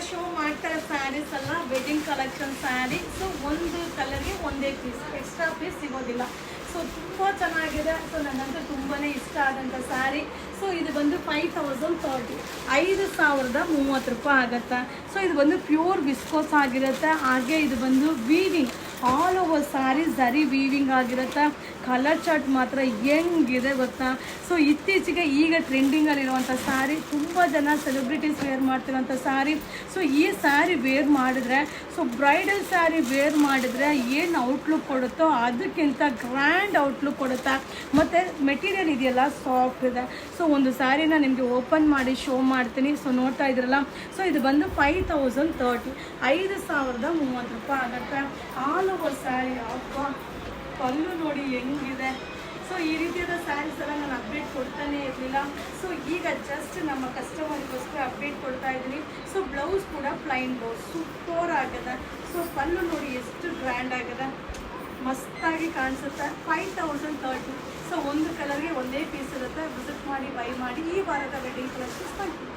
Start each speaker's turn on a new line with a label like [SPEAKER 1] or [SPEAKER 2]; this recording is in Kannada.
[SPEAKER 1] ಶೋ ಮಾಡ್ತಾರೆ ಸ್ಯಾರೀಸ್ ಎಲ್ಲ ವೆಡ್ಡಿಂಗ್ ಕಲೆಕ್ಷನ್ ಸ್ಯಾರಿ. ಸೊ ಒಂದು ಕಲರ್ಗೆ ಒಂದೇ ಪೀಸ್, ಎಕ್ಸ್ಟ್ರಾ ಪೀಸ್ ಸಿಗೋದಿಲ್ಲ. ಸೊ ತುಂಬ ಚೆನ್ನಾಗಿದೆ. ಸೊ ನನಗಂತೂ ತುಂಬಾ ಇಷ್ಟ ಆದಂಥ ಸ್ಯಾರಿ. ಸೊ ಇದು ಬಂದು 5030, 5030 ರೂಪಾಯಿ ಆಗುತ್ತೆ. ಸೊ ಇದು ಬಂದು ಪ್ಯೂರ್ ವಿಸ್ಕೋಸ್ ಆಗಿರುತ್ತೆ. ಹಾಗೆ ಇದು ಬಂದು ವೀವಿಂಗ್, ಆಲ್ ಓವರ್ ಸ್ಯಾರಿ ಝರಿ ವೀವಿಂಗ್ ಆಗಿರುತ್ತೆ. ಕಲರ್ ಚಾರ್ಟ್ ಮಾತ್ರ ಹೆಂಗಿದೆ ಗೊತ್ತಾ. ಸೊ ಇತ್ತೀಚೆಗೆ ಈಗ ಟ್ರೆಂಡಿಂಗಲ್ಲಿರುವಂಥ ಸ್ಯಾರಿ, ತುಂಬ ಜನ ಸೆಲೆಬ್ರಿಟೀಸ್ ವೇರ್ ಮಾಡ್ತಿರೋಂಥ ಸ್ಯಾರಿ. ಸೊ ಈ ಸ್ಯಾರಿ ವೇರ್ ಮಾಡಿದ್ರೆ, ಸೊ ಬ್ರೈಡಲ್ ಸ್ಯಾರಿ ವೇರ್ ಮಾಡಿದ್ರೆ ಏನು ಔಟ್ಲುಕ್ ಕೊಡುತ್ತೋ ಅದಕ್ಕಿಂತ ಗ್ರ್ಯಾಂಡ್ ಔಟ್ಲುಕ್ ಕೊಡುತ್ತೆ. ಮತ್ತು ಮೆಟೀರಿಯಲ್ ಇದೆಯಲ್ಲ ಸಾಫ್ಟ್ ಇದೆ. ಸೊ ಒಂದು ಸ್ಯಾರಿನ ನಿಮಗೆ ಓಪನ್ ಮಾಡಿ ಶೋ ಮಾಡ್ತೀನಿ. ಸೊ ನೋಡ್ತಾ ಇದ್ರಲ್ಲ, ಸೊ ಇದು ಬಂದು 5030, 5030 ರೂಪಾಯಿ ಆಗುತ್ತೆ. All over sari. ಅಪ್ಪ ಪಲ್ಲು ನೋಡಿ ಹೆಂಗಿದೆ. ಸೊ ಈ ರೀತಿಯಾದ ಸ್ಯಾರೀಸ್ ಎಲ್ಲ ನಾನು ಅಪ್ಡೇಟ್ ಕೊಡ್ತಾನೆ ಇರಲಿಲ್ಲ. ಸೊ ಈಗ ಜಸ್ಟ್ ನಮ್ಮ ಕಸ್ಟಮರ್ಗೋಸ್ಕರ ಅಪ್ಡೇಟ್ ಕೊಡ್ತಾ ಇದ್ದೀನಿ. ಸೊ ಬ್ಲೌಸ್ ಕೂಡ ಪ್ಲೈನ್ ಬ್ಲೌಸ್ ಸೂಪರ್ ಆಗಿದೆ. ಸೊ ಪಲ್ಲು ನೋಡಿ ಎಷ್ಟು ಗ್ರ್ಯಾಂಡ್ ಆಗಿದೆ, ಮಸ್ತಾಗಿ ಕಾಣಿಸುತ್ತೆ. 5030. ಸೊ ಒಂದು ಕಲರ್ಗೆ ಒಂದೇ ಪೀಸ್ ಇರುತ್ತೆ. ವಿಸಿಟ್ ಮಾಡಿ, ಬೈ ಮಾಡಿ. ಈ ವಾರದ ವೆಡ್ಡಿಂಗ್ ಕಲೆಕ್ಷನ್ಸ್ ಥ್ಯಾಂಕ್ ಯು.